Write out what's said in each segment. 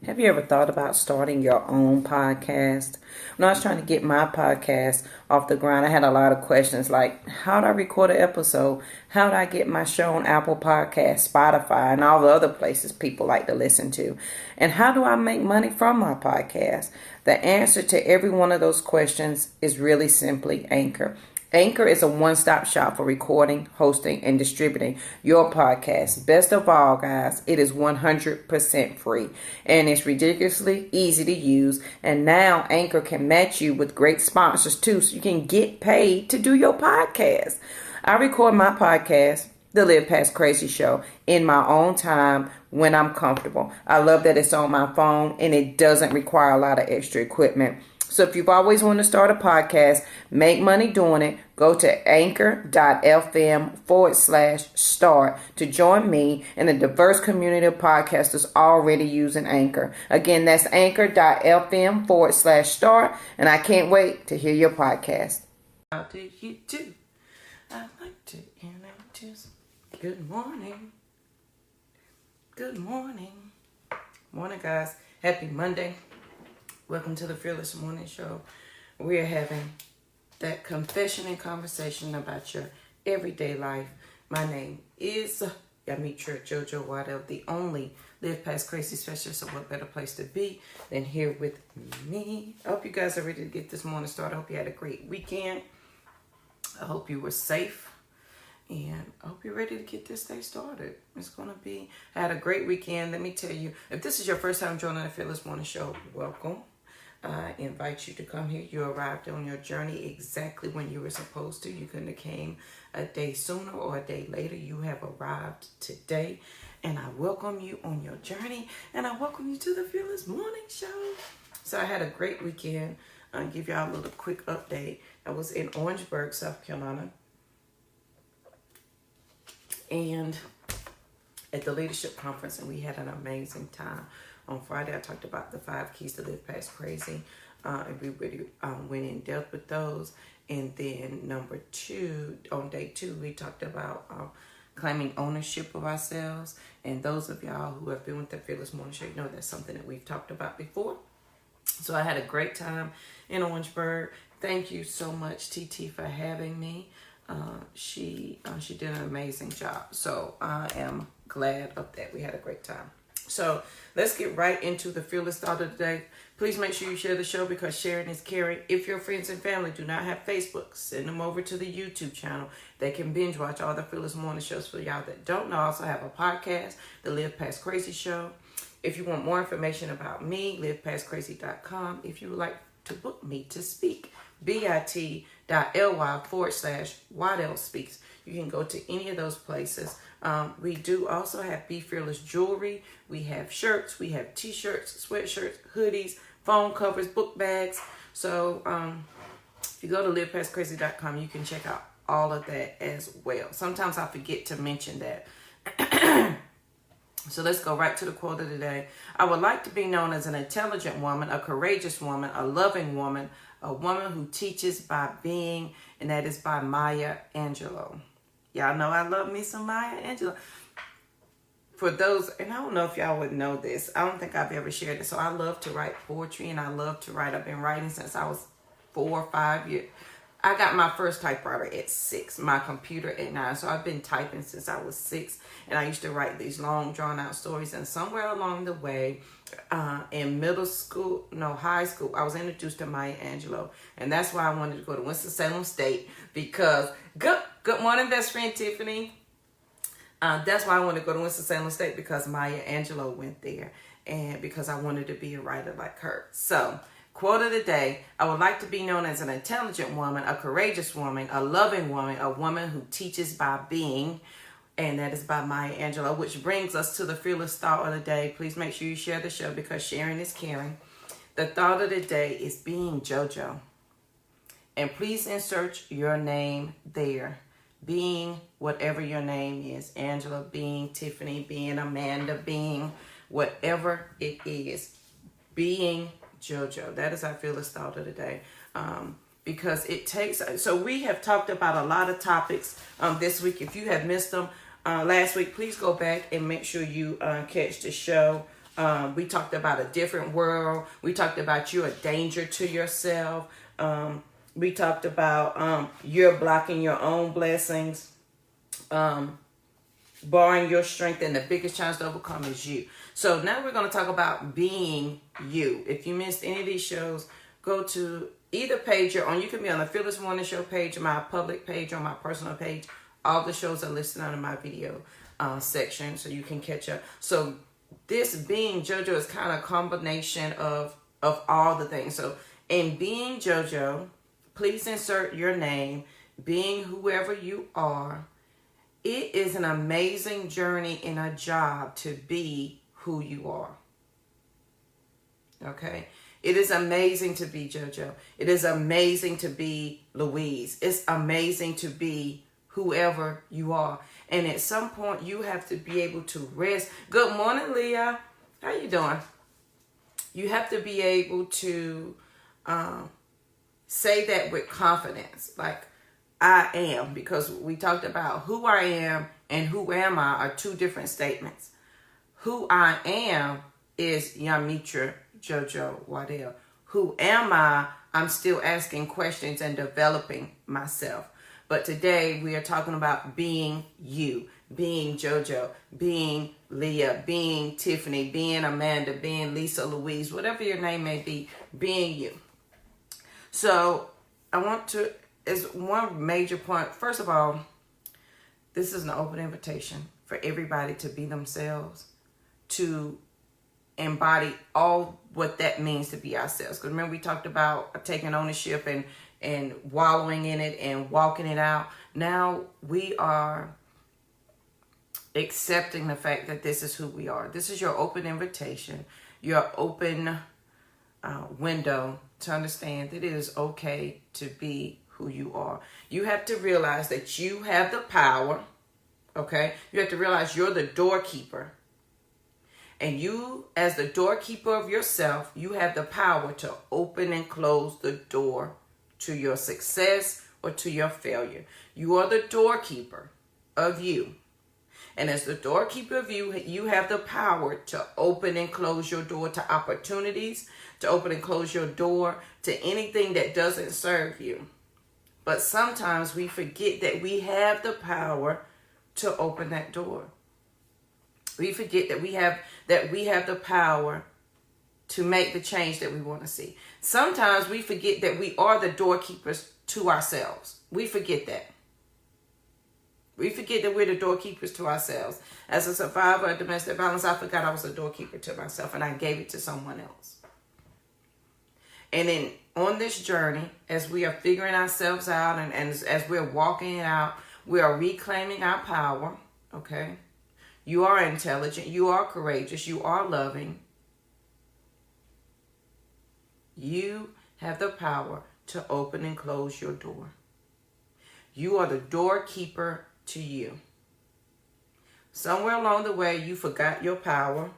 Have you ever thought about starting your own podcast? When I was trying to get my podcast off the ground, I had a lot of questions like, how do I record an episode? How do I get my show on Apple Podcasts, Spotify, and all the other places people like to listen to? And how do I make money from my podcast? The answer to every one of those questions is really simply Anchor. Anchor is a one-stop shop for recording, hosting, and distributing your podcast. Best of all, guys, it is 100% free and it's ridiculously easy to use. And now Anchor can match you with great sponsors too, so you can get paid to do your podcast. I record my podcast, The Live Past Crazy Show, in my own time when I'm comfortable. I love that it's on my phone and it doesn't require a lot of extra equipment. So if you've always wanted to start a podcast, make money doing it, go to anchor.fm/start to join me and a diverse community of podcasters already using Anchor. Again, that's anchor.fm/start, and I can't wait to hear your podcast. How do you do? I'd like to introduce. Good morning. Good morning. Morning, guys. Happy Monday. Welcome to the Fearless Morning Show. We are having that confession and conversation about your everyday life. My name is Jojo, the only Live Past Crazy specialist. So what better place to be than here with me? I hope you guys are ready to get this morning started. I hope you had a great weekend. I hope you were safe. And I hope you're ready to get this day started. I had a great weekend. Let me tell you, if this is your first time joining the Fearless Morning Show, welcome. I invite you to come here. You arrived on your journey exactly when you were supposed to. You couldn't have came a day sooner or a day later. You have arrived today. And I welcome you on your journey. And I welcome you to the Fearless Morning Show. So I had a great weekend. I'll give y'all a little quick update. I was in Orangeburg, South Carolina. And at the leadership conference, and we had an amazing time. On Friday, I talked about the 5 keys to live past crazy, and we really went in depth with those. And then number 2, on day 2, we talked about claiming ownership of ourselves. And those of y'all who have been with the Fearless Morning Show, you know that's something that we've talked about before. So I had a great time in Orangeburg. Thank you so much, TT, for having me. She did an amazing job. So I am glad of that. We had a great time. So let's get right into the Fearless Thought of the Day. Please make sure you share the show because sharing is caring. If your friends and family do not have Facebook, send them over to the YouTube channel. They can binge watch all the Fearless Morning Shows. For y'all that don't know, I also have a podcast, The Live Past Crazy Show. If you want more information about me, livepastcrazy.com. If you would like to book me to speak, bit.ly/Waddell Speaks. You can go to any of those places. We do also have Be Fearless jewelry. We have shirts. We have t-shirts, sweatshirts, hoodies, phone covers, book bags. So if you go to livepastcrazy.com, you can check out all of that as well. Sometimes I forget to mention that. So let's go right to the quote of the day. I would like to be known as an intelligent woman, a courageous woman, a loving woman, a woman who teaches by being, and that is by Maya Angelou. Y'all know I love me some Maya Angelou. For those, and I don't know if y'all would know this, I don't think I've ever shared it. So I love to write poetry and I love to write. I've been writing since I was 4 or 5 years. I got my first typewriter at 6, my computer at 9. So I've been typing since I was 6. And I used to write these long drawn out stories. And somewhere along the way, in high school, I was introduced to Maya Angelou. And that's why I wanted to go to Winston-Salem State because, good morning, best friend Tiffany. That's why I wanted to go to Winston-Salem State because Maya Angelou went there. And because I wanted to be a writer like her. So, quote of the day, I would like to be known as an intelligent woman, a courageous woman, a loving woman, a woman who teaches by being. And that is by Maya Angelou, which brings us to the Fearless Thought of the Day. Please make sure you share the show because sharing is caring. The thought of the day is being Jojo. And please insert your name there. Being whatever your name is. Angela, being Tiffany, being Amanda, being whatever it is. Being Jojo. That is our Fearless Thought of the Day. Because it takes, so we have talked about a lot of topics this week. If you have missed them last week, please go back and make sure you catch the show We talked about a different world. We talked about you're a danger to yourself. We talked about you're blocking your own blessings. Barring your strength, and the biggest challenge to overcome is you. So now we're going to talk about being you. If you missed any of these shows, go to either page you're on. You can be on the Fearless Morning Show page, my public page, or my personal page. All the shows are listed under my video section, so you can catch up. So this being JoJo is kind of a combination of all the things. So in being JoJo, please insert your name, being whoever you are. It is an amazing journey in a job to be who you are. Okay? It is amazing to be JoJo. It is amazing to be Louise. It's amazing to be whoever you are. And at some point, you have to be able to rest. Good morning, Leah. How you doing? You have to be able to say that with confidence. Like, I am, because we talked about who I am and who am I are two different statements. Who I am is Yamitra JoJo Waddell. Who am I? I'm still asking questions and developing myself. But today we are talking about being you, being JoJo, being Leah, being Tiffany, being Amanda, being Lisa Louise, whatever your name may be, being you. So I want to, is one major point. First of all, this is an open invitation for everybody to be themselves, to embody all what that means to be ourselves. Because remember, we talked about taking ownership and wallowing in it and walking it out. Now we are accepting the fact that this is who we are. This is your open invitation, your open window to understand that it is okay to be who you are. You have to realize that you have the power, okay? You have to realize you're the doorkeeper. And you, as the doorkeeper of yourself, you have the power to open and close the door to your success or to your failure. You are the doorkeeper of you. And as the doorkeeper of you, you have the power to open and close your door to opportunities, to open and close your door to anything that doesn't serve you. But sometimes we forget that we have the power to open that door. We forget that we have the power to make the change that we want to see. Sometimes we forget that we are the doorkeepers to ourselves. We forget that. We forget that we're the doorkeepers to ourselves. As a survivor of domestic violence, I forgot I was a doorkeeper to myself, and I gave it to someone else. And then on this journey, as we are figuring ourselves out and as we're walking it out, we are reclaiming our power, okay? You are intelligent. You are courageous. You are loving. You have the power to open and close your door. You are the doorkeeper to you. Somewhere along the way, you forgot your power.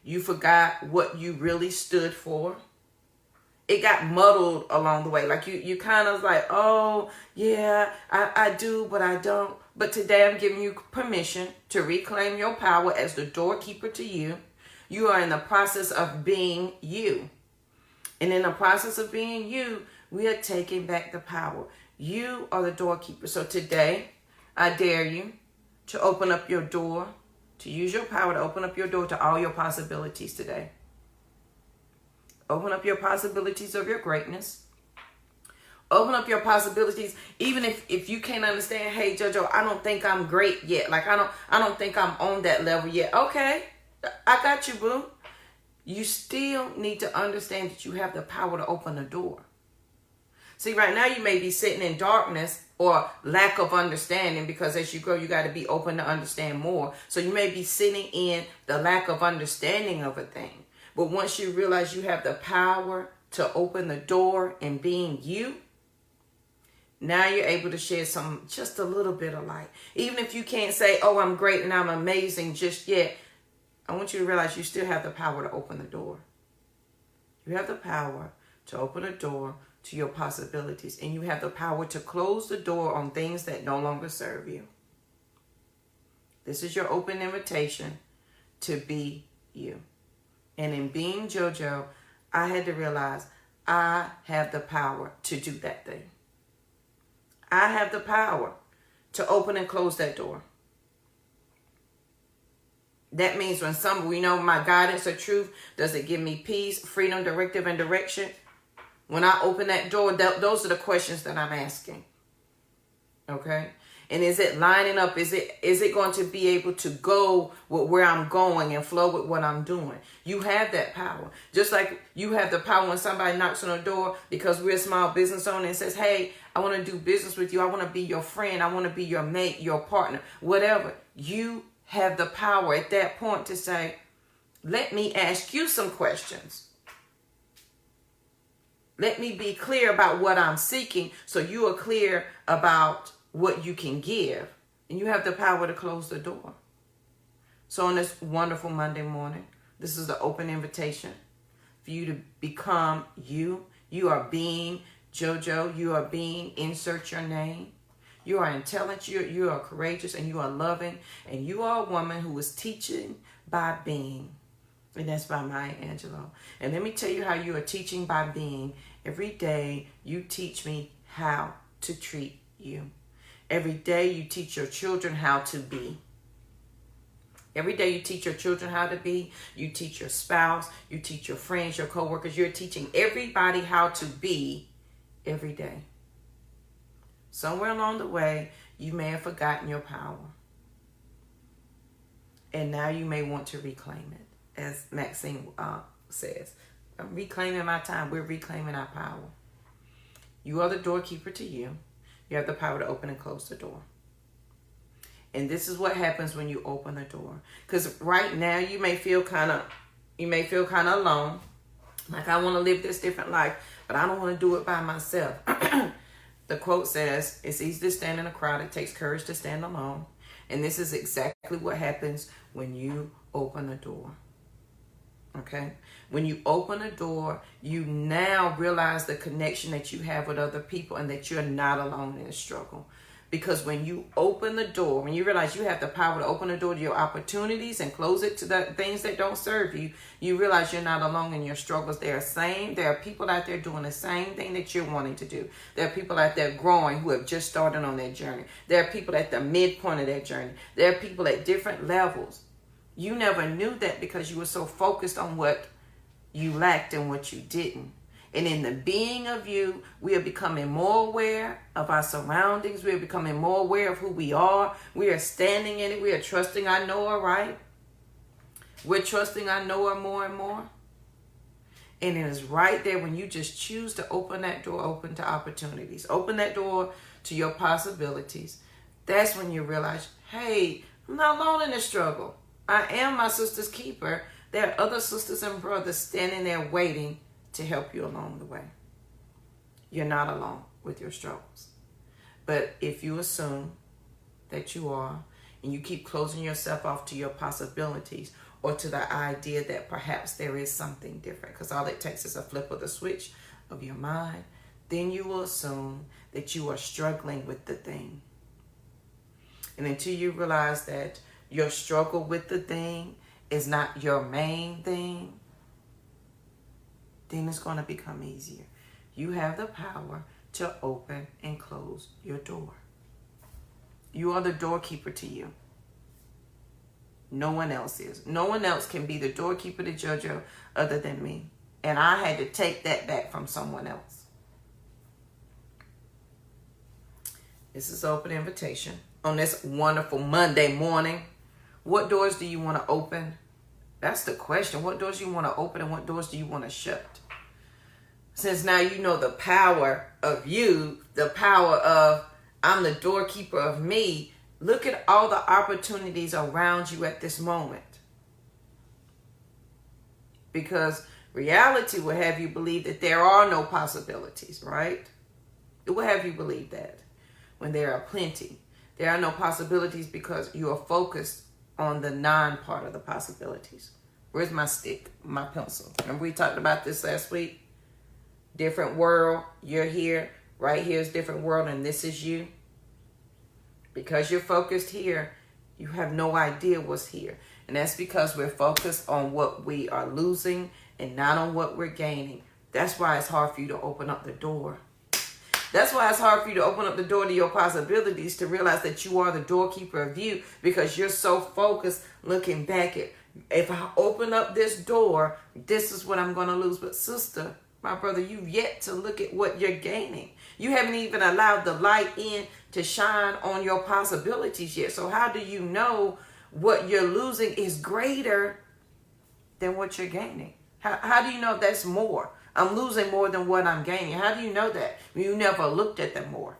You forgot what you really stood for. It got muddled along the way. Like you kind of like, oh, yeah, I do, but I don't. But today I'm giving you permission to reclaim your power as the doorkeeper to you. You are in the process of being you. And in the process of being you, we are taking back the power. You are the doorkeeper. So today, I dare you to open up your door, to use your power to open up your door to all your possibilities today. Open up your possibilities of your greatness. Open up your possibilities, even if you can't understand, hey, JoJo, I don't think I'm great yet. Like, I don't think I'm on that level yet. Okay, I got you, boo. You still need to understand that you have the power to open the door. See, right now you may be sitting in darkness or lack of understanding, because as you grow, you got to be open to understand more. So you may be sitting in the lack of understanding of a thing. But once you realize you have the power to open the door and being you, now you're able to shed just a little bit of light. Even if you can't say, oh, I'm great and I'm amazing just yet, I want you to realize you still have the power to open the door. You have the power to open a door to your possibilities, and you have the power to close the door on things that no longer serve you. This is your open invitation to be you. And in being Jojo, I had to realize I have the power to do that thing. I have the power to open and close that door. That means when we know my guidance or truth, does it give me peace, freedom, directive, and direction? When I open that door, those are the questions that I'm asking. Okay? And is it lining up? Is it going to be able to go with where I'm going and flow with what I'm doing? You have that power. Just like you have the power when somebody knocks on the door because we're a small business owner and says, hey, I want to do business with you. I want to be your friend. I want to be your mate, your partner, whatever. You have the power at that point to say, let me ask you some questions. Let me be clear about what I'm seeking so you are clear about what you can give. And you have the power to close the door. So on this wonderful Monday morning, this is the open invitation for you to become you. You are being Jojo. You are being, insert your name. You are intelligent, you are courageous, and you are loving. And you are a woman who is teaching by being. And that's by Maya Angelou. And let me tell you how you are teaching by being. Every day you teach me how to treat you. Every day you teach your children how to be. Every day you teach your children how to be. You teach your spouse. You teach your friends, your coworkers. You're teaching everybody how to be every day. Somewhere along the way, you may have forgotten your power. And now you may want to reclaim it. As Maxine says, I'm reclaiming my time. We're reclaiming our power. You are the doorkeeper to you. You have the power to open and close the door. And this is what happens when you open the door. Because right now you may feel kind of alone. Like, I want to live this different life, but I don't want to do it by myself. The quote says, it's easy to stand in a crowd. It takes courage to stand alone. And this is exactly what happens when you open the door. Okay? When you open a door, you now realize the connection that you have with other people and that you're not alone in the struggle. Because when you open the door, when you realize you have the power to open the door to your opportunities and close it to the things that don't serve you, you realize you're not alone in your struggles. There are people out there doing the same thing that you're wanting to do. There are people out there growing who have just started on their journey. There are people at the midpoint of their journey. There are people at different levels. You never knew that because you were so focused on what you lacked and what you didn't. And in the being of you, we are becoming more aware of our surroundings. We are becoming more aware of who we are. We are standing in it. We are trusting our Noah, right? We're trusting our Noah more and more. And it is right there when you just choose to open that door open to opportunities. Open that door to your possibilities. That's when you realize, hey, I'm not alone in this struggle. I am my sister's keeper. There are other sisters and brothers standing there waiting to help you along the way. You're not alone with your struggles. But if you assume that you are, and you keep closing yourself off to your possibilities or to the idea that perhaps there is something different, because all it takes is a flip of the switch of your mind, then you will assume that you are struggling with the thing. And until you realize that your struggle with the thing is not your main thing, then it's going to become easier. You have the power to open and close your door. You are the doorkeeper to you. No one else is. No one else can be the doorkeeper to Jojo other than me. And I had to take that back from someone else. This is open invitation on this wonderful Monday morning. What doors do you want to open? That's the question. What doors do you want to open and what doors do you want to shut? Since now you know the power of you, the power of I'm the doorkeeper of me, look at all the opportunities around you at this moment. Because reality will have you believe that there are no possibilities, right? It will have you believe that when there are plenty. There are no possibilities because you are focused on the non-part of the possibilities. Where's my stick, my pencil? Remember we talked about this last week? Different world, you're here. Right here is different world, and this is you. Because you're focused here, you have no idea what's here. And that's because we're focused on what we are losing and not on what we're gaining. That's why it's hard for you to open up the door. That's why it's hard for you to open up the door to your possibilities, to realize that you are the doorkeeper of you, because you're so focused looking back at, if I open up this door, this is what I'm going to lose. But sister, my brother, you've yet to look at what you're gaining. You haven't even allowed the light in to shine on your possibilities yet. So how do you know what you're losing is greater than what you're gaining? How do you know that's more? I'm losing more than what I'm gaining. How do you know that? You never looked at them more.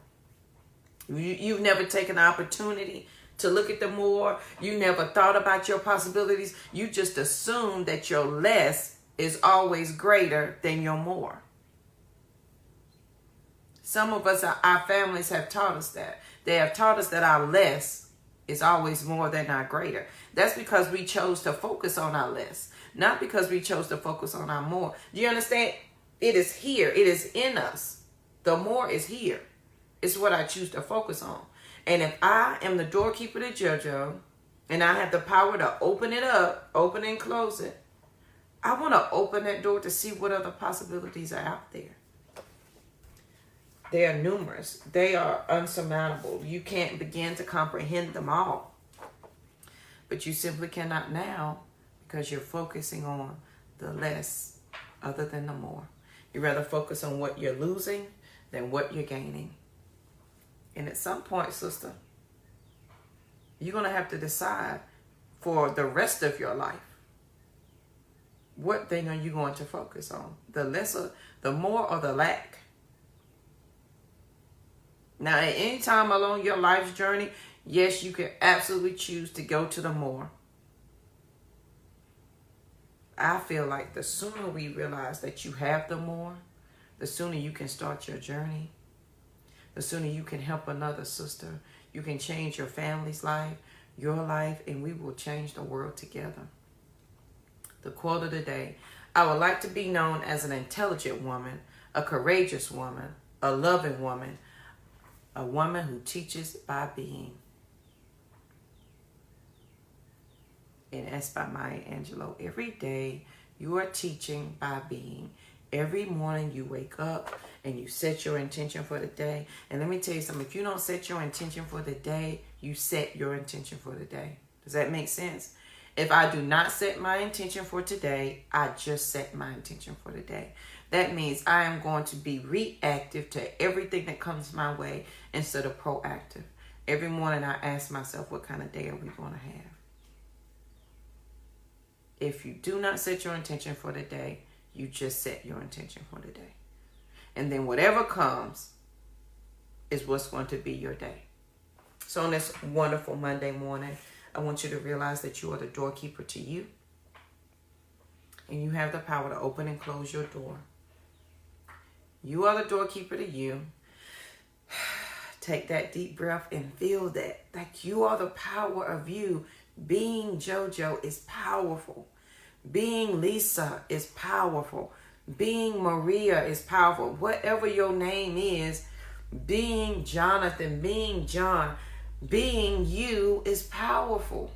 You've never taken the opportunity to look at them more. You never thought about your possibilities. You just assume that your less is always greater than your more. Some of us, our families have taught us that. They have taught us that our less is always more than our greater. That's because we chose to focus on our less, not because we chose to focus on our more. Do you understand? It is here. It is in us. The more is here. It's what I choose to focus on. And if I am the doorkeeper to Jojo, and I have the power to open it up, open and close it, I want to open that door to see what other possibilities are out there. They are numerous. They are unsurmountable. You can't begin to comprehend them all. But you simply cannot now, because you're focusing on the less other than the more. You rather focus on what you're losing than what you're gaining. And at some point, sister, you're going to have to decide for the rest of your life, what thing are you going to focus on? The lesser, the more, or the lack? Now, at any time along your life's journey, yes, you can absolutely choose to go to the more. I feel like the sooner we realize that you have the more, the sooner you can start your journey. The sooner you can help another sister. You can change your family's life, your life, and we will change the world together. The quote of the day: I would like to be known as an intelligent woman, a courageous woman, a loving woman, a woman who teaches by being. And that's by Maya Angelou. Every day you are teaching by being. Every morning you wake up and you set your intention for the day. And let me tell you something. If you don't set your intention for the day, you set your intention for the day. Does that make sense? If I do not set my intention for today, I just set my intention for the day. That means I am going to be reactive to everything that comes my way instead of proactive. Every morning I ask myself, what kind of day are we going to have? If you do not set your intention for the day, you just set your intention for the day. And then whatever comes is what's going to be your day. So on this wonderful Monday morning, I want you to realize that you are the doorkeeper to you. And you have the power to open and close your door. You are the doorkeeper to you. Take that deep breath and feel that. Like you are the power of you. Being Jojo is powerful. Being Lisa is powerful. Being Maria is powerful. Whatever your name is, being Jonathan, being John, being you is powerful.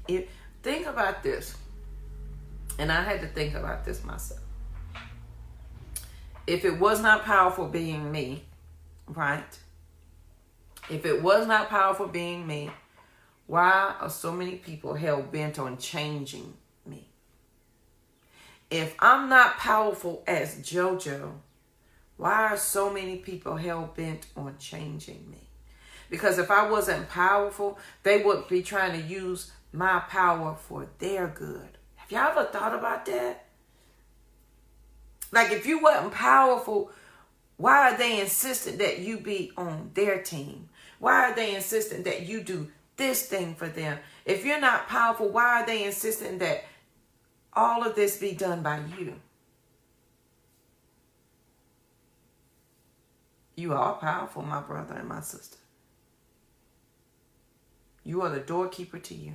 Think about this. And I had to think about this myself. If it was not powerful being me, right? If it was not powerful being me, why are so many people hell-bent on changing me? If I'm not powerful as Jojo, why are so many people hell-bent on changing me? Because if I wasn't powerful, they would be trying to use my power for their good. Have y'all ever thought about that? Like if you wasn't powerful, why are they insisting that you be on their team? Why are they insisting that you do this thing for them? If you're not powerful, why are they insisting that all of this be done by you? You are powerful, my brother and my sister. You are the doorkeeper to you.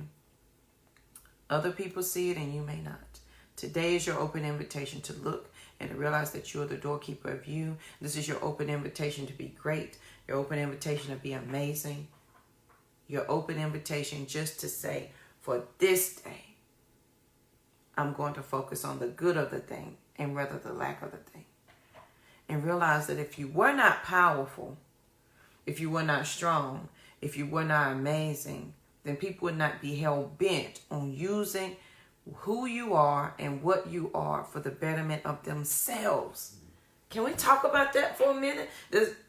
Other people see it and you may not. Today is your open invitation to look and to realize that you are the doorkeeper of you. This is your open invitation to be great. Your open invitation to be amazing. Your open invitation just to say, For this day, I'm going to focus on the good of the thing and rather the lack of the thing. And realize that if you were not powerful, if you were not strong, if you were not amazing, then people would not be hell-bent on using who you are and what you are for the betterment of themselves. Can we talk about that for a minute?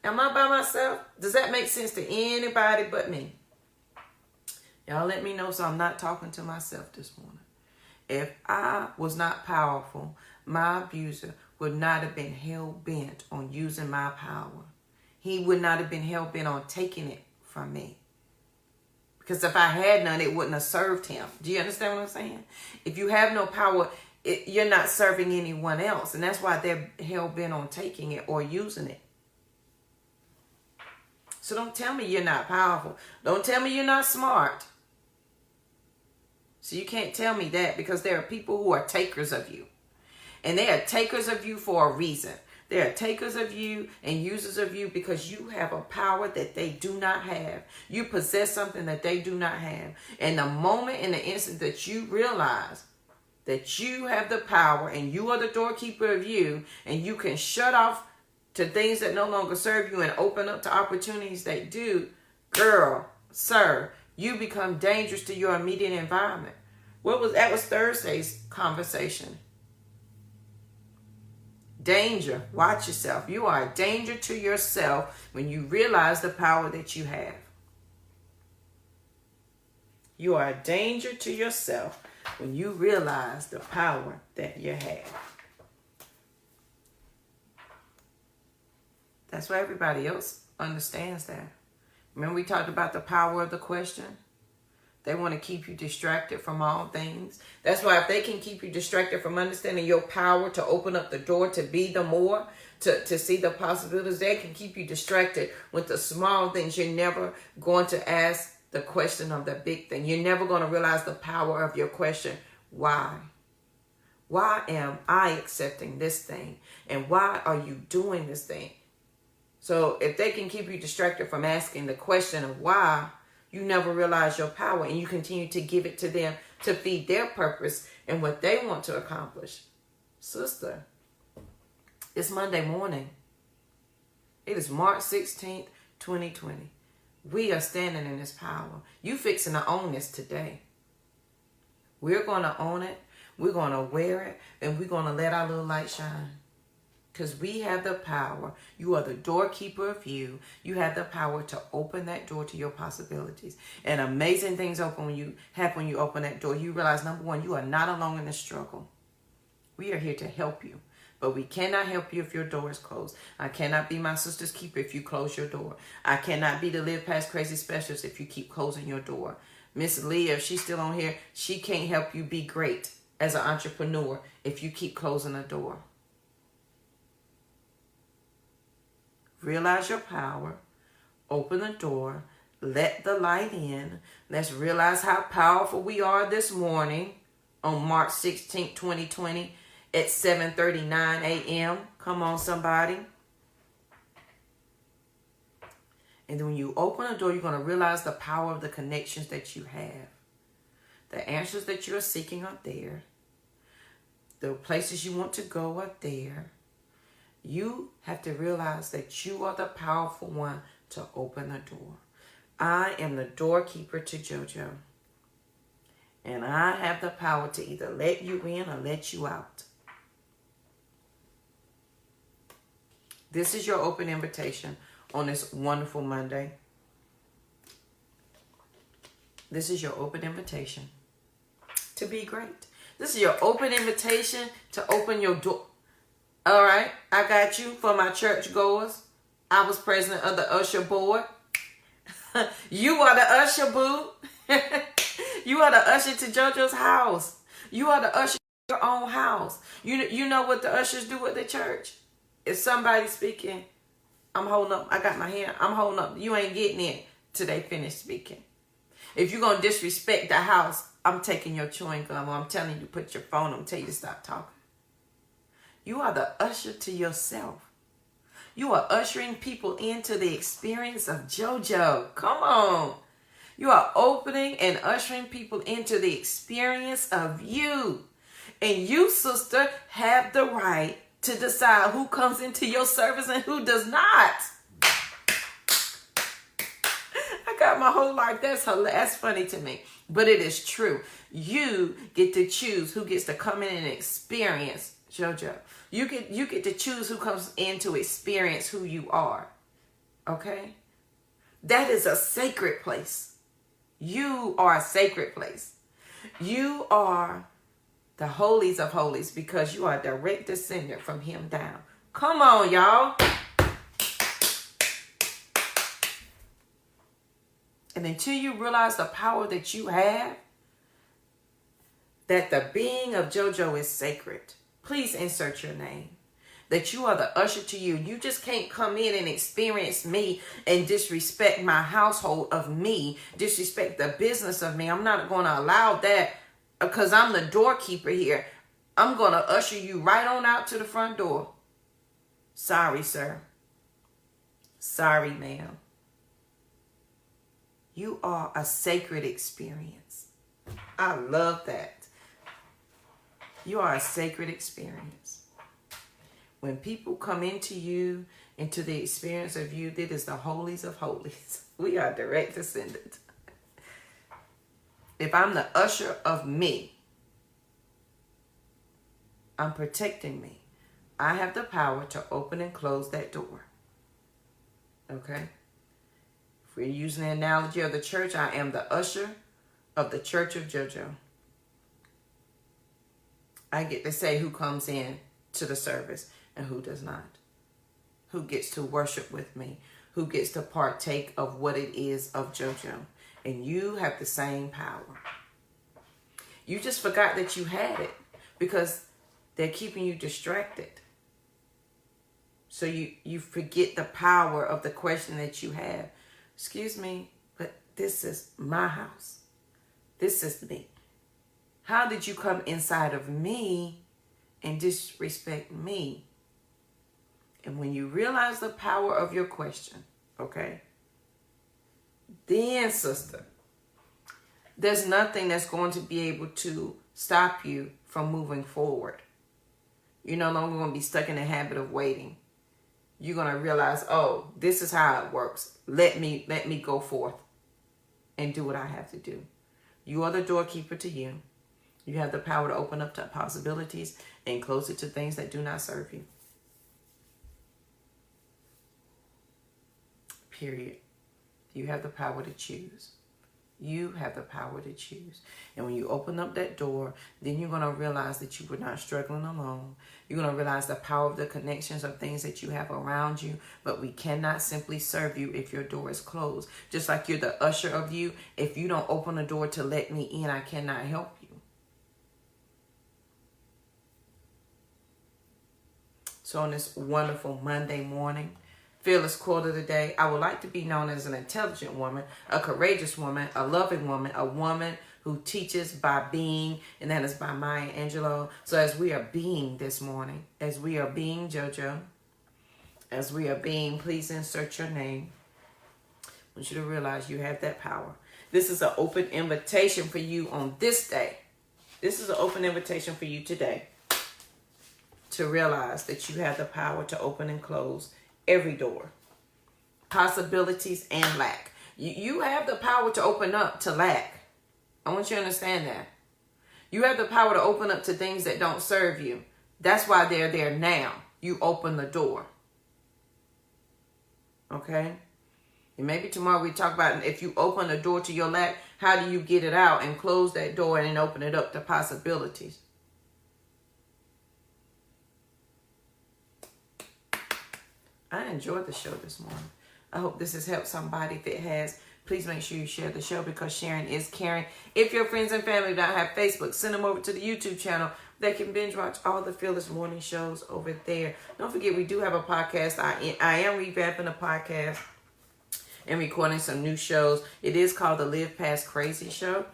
Am I by myself? Does that make sense to anybody but me? Y'all let me know so I'm not talking to myself this morning. If I was not powerful, my abuser would not have been hell-bent on using my power. He would not have been hell-bent on taking it from me. Because if I had none, it wouldn't have served him. Do you understand what I'm saying? If you have no power, you're not serving anyone else. And that's why they're hell-bent on taking it or using it. So don't tell me you're not powerful. Don't tell me you're not smart. So you can't tell me that, because there are people who are takers of you. And they are takers of you for a reason. They are takers of you and users of you because you have a power that they do not have. You possess something that they do not have. And the moment, in the instant that you realize that you have the power and you are the doorkeeper of you, and you can shut off to things that no longer serve you and open up to opportunities that do, girl, sir, you become dangerous to your immediate environment. That was Thursday's conversation. Danger. Watch yourself. You are a danger to yourself when you realize the power that you have. You are a danger to yourself when you realize the power that you have. That's why everybody else understands that. Remember we talked about the power of the question? They want to keep you distracted from all things. That's why if they can keep you distracted from understanding your power to open up the door to be the more, to see the possibilities, they can keep you distracted with the small things. You're never going to ask the question of the big thing. You're never going to realize the power of your question. Why? Why am I accepting this thing? And why are you doing this thing? So if they can keep you distracted from asking the question of why, you never realize your power, and you continue to give it to them to feed their purpose and what they want to accomplish. Sister, it's Monday morning. It is March 16th, 2020. We are standing in this power. You fixing to own this today. We're going to own it. We're going to wear it. And we're going to let our little light shine. Because we have the power. You are the doorkeeper of you. You have the power to open that door to your possibilities. And amazing things happen when you open that door. You realize, number one, you are not alone in the struggle. We are here to help you. But we cannot help you if your door is closed. I cannot be my sister's keeper if you close your door. I cannot be the Live Past Crazy specialist if you keep closing your door. Miss Leah, if she's still on here, she can't help you be great as an entrepreneur if you keep closing a door. Realize your power. Open the door. Let the light in. Let's realize how powerful we are this morning on March 16th, 2020 at 7:39 a.m. Come on, somebody. And then when you open the door, you're going to realize the power of the connections that you have. The answers that you're seeking are there. The places you want to go are there. You have to realize that you are the powerful one to open the door. I am the doorkeeper to Jojo. And I have the power to either let you in or let you out. This is your open invitation on this wonderful Monday. This is your open invitation to be great. This is your open invitation to open your door. All right, I got you for my church goers. I was president of the usher board. You are the usher, boo. You are the usher to JoJo's house. You are the usher to your own house. You know what the ushers do at the church? If somebody's speaking, I'm holding up. I got my hand. I'm holding up. You ain't getting in till they finish speaking. If you're going to disrespect the house, I'm taking your chewing gum, or I'm telling you to put your phone on and tell you to stop talking. You are the usher to yourself. You are ushering people into the experience of JoJo. Come on. You are opening and ushering people into the experience of you. And you, sister, have the right to decide who comes into your service and who does not. I got my whole life. That's funny to me. But it is true. You get to choose who gets to come in and experience Jojo. You get to choose who comes in to experience who you are. Okay? That is a sacred place. You are a sacred place. You are the holies of holies because you are a direct descendant from him down. Come on, y'all. And until you realize the power that you have, that the being of Jojo is sacred, please insert your name. That you are the usher to you. You just can't come in and experience me and disrespect my household of me, disrespect the business of me. I'm not going to allow that because I'm the doorkeeper here. I'm going to usher you right on out to the front door. Sorry, sir. Sorry, ma'am. You are a sacred experience. I love that. You are a sacred experience. When people come into you, into the experience of you, that is the holies of holies. We are direct descendants. If I'm the usher of me, I'm protecting me. I have the power to open and close that door. Okay? If we're using the analogy of the church, I am the usher of the church of Jojo. I get to say who comes in to the service and who does not. Who gets to worship with me. Who gets to partake of what it is of Jojo. And you have the same power. You just forgot that you had it because they're keeping you distracted. So you forget the power of the question that you have. Excuse me, but this is my house. This is me. How did you come inside of me and disrespect me? And when you realize the power of your question, okay, then, sister, there's nothing that's going to be able to stop you from moving forward. You're no longer going to be stuck in the habit of waiting. You're going to realize, oh, this is how it works. Let me go forth and do what I have to do. You are the doorkeeper to you. You have the power to open up to possibilities and close it to things that do not serve you. Period. You have the power to choose. You have the power to choose. And when you open up that door, then you're going to realize that you were not struggling alone. You're going to realize the power of the connections of things that you have around you. But we cannot simply serve you if your door is closed. Just like you're the usher of you. If you don't open the door to let me in, I cannot help you. So on this wonderful Monday morning, fearless quote of the day, I would like to be known as an intelligent woman, a courageous woman, a loving woman, a woman who teaches by being, and that is by Maya Angelou. So as we are being this morning, as we are being Jojo, as we are being, please insert your name. I want you to realize you have that power. This is an open invitation for you on this day. This is an open invitation for you today to realize that you have the power to open and close every door. Possibilities and lack. You have the power to open up to lack. I want you to understand that. You have the power to open up to things that don't serve you. That's why they're there now. You open the door. Okay? And maybe tomorrow we talk about if you open the door to your lack, how do you get it out and close that door and then open it up to possibilities? I enjoyed the show this morning. I hope this has helped somebody. If it has, please make sure you share the show because sharing is caring. If your friends and family don't have Facebook, send them over to the YouTube channel. They can binge watch all the Fearless Morning shows over there. Don't forget, we do have a podcast. I am revamping the podcast and recording some new shows. It is called the Live Past Crazy Show.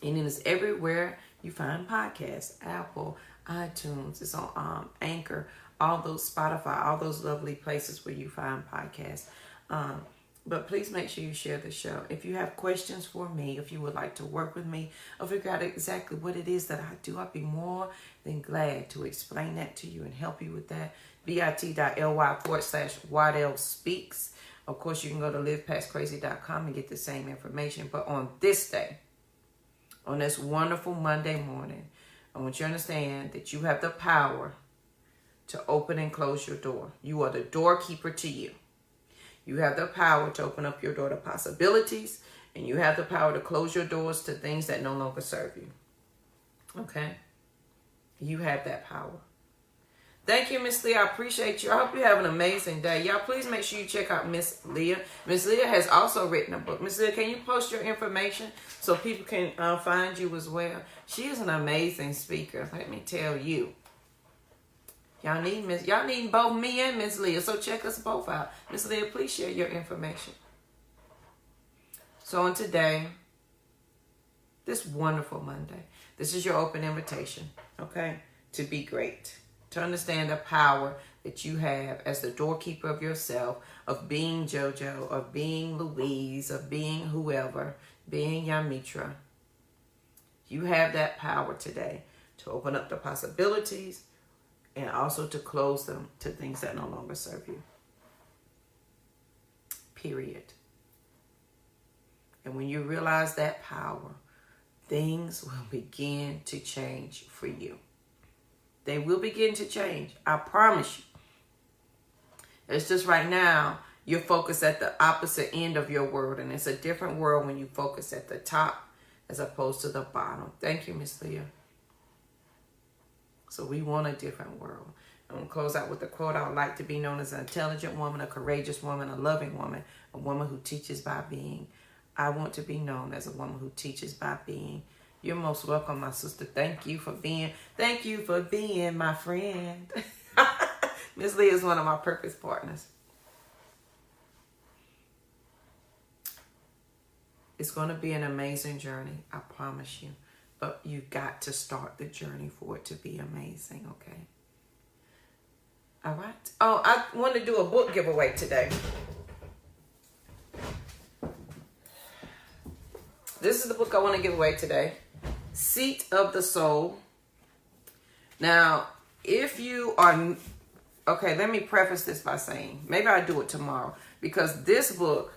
And it is everywhere you find podcasts. Apple, iTunes, it's on Anchor, all those Spotify, all those lovely places where you find podcasts. But please make sure you share the show. If you have questions for me, if you would like to work with me or figure out exactly what it is that I do, I'd be more than glad to explain that to you and help you with that. bit.ly/Waddell Speaks. Of course, you can go to livepastcrazy.com and get the same information. But on this day, on this wonderful Monday morning, I want you to understand that you have the power to open and close your door. You are the doorkeeper to you. You have the power to open up your door to possibilities, and you have the power to close your doors to things that no longer serve you. Okay? You have that power. Thank you, Miss Leah. I appreciate you. I hope you have an amazing day. Y'all, please make sure you check out Miss Leah. Miss Leah has also written a book. Miss Leah, can you post your information so people can find you as well? She is an amazing speaker, let me tell you. Y'all need both me and Miss Leah, so check us both out. Miss Leah, please share your information. So on today, this wonderful Monday, this is your open invitation, okay, to be great, to understand the power that you have as the doorkeeper of yourself, of being Jojo, of being Louise, of being whoever, being Yamitra. You have that power today to open up the possibilities and also to close them to things that no longer serve you. Period. And when you realize that power, things will begin to change for you. They will begin to change. I promise you. It's just right now, you're focused at the opposite end of your world. And it's a different world when you focus at the top as opposed to the bottom. Thank you, Miss Leah. So we want a different world. I'm going to close out with a quote. I would like to be known as an intelligent woman, a courageous woman, a loving woman, a woman who teaches by being. I want to be known as a woman who teaches by being. You're most welcome, my sister. Thank you for being my friend. Miss Leah is one of my purpose partners. It's going to be an amazing journey, I promise you. But you got to start the journey for it to be amazing, okay? All right. Oh, I want to do a book giveaway today. This is the book I want to give away today. Seat of the Soul. Now, if you are... Okay, let me preface this by saying, maybe I'll do it tomorrow. Because this book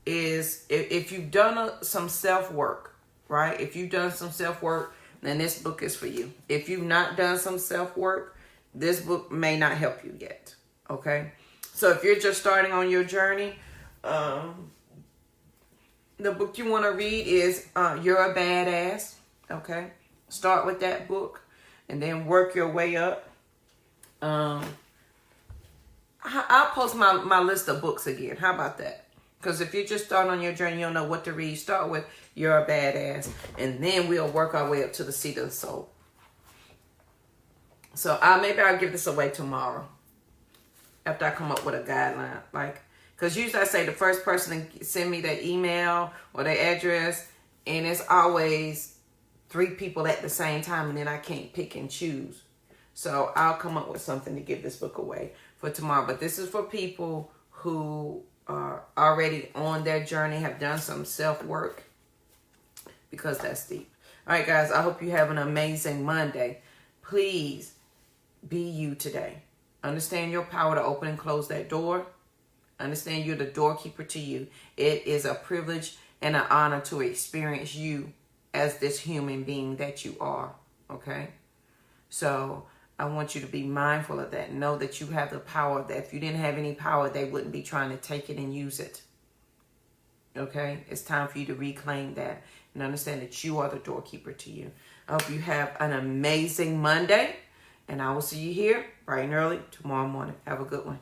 is, if you've done some self-work, right? If you've done some self-work, then this book is for you. If you've not done some self-work, this book may not help you yet, okay? So if you're just starting on your journey, the book you want to read is You're a Badass, okay? Start with that book and then work your way up. I'll post my list of books again. How about that? Because if you just start on your journey, you don't know what to read. Start with You're a Badass. And then we'll work our way up to the Seat of the Soul. So maybe I'll give this away tomorrow. After I come up with a guideline. Because usually I say the first person to send me their email or their address. And it's always 3 people at the same time. And then I can't pick and choose. So I'll come up with something to give this book away for tomorrow. But this is for people who are already on their journey, have done some self-work, because that's deep. All right, guys, I hope you have an amazing Monday. Please be you today. Understand your power to open and close that door. Understand you're the doorkeeper to you. It is a privilege and an honor to experience you as this human being that you are, okay? So I want you to be mindful of that. Know that you have the power, that if you didn't have any power, they wouldn't be trying to take it and use it. Okay? It's time for you to reclaim that and understand that you are the doorkeeper to you. I hope you have an amazing Monday, and I will see you here bright and early tomorrow morning. Have a good one.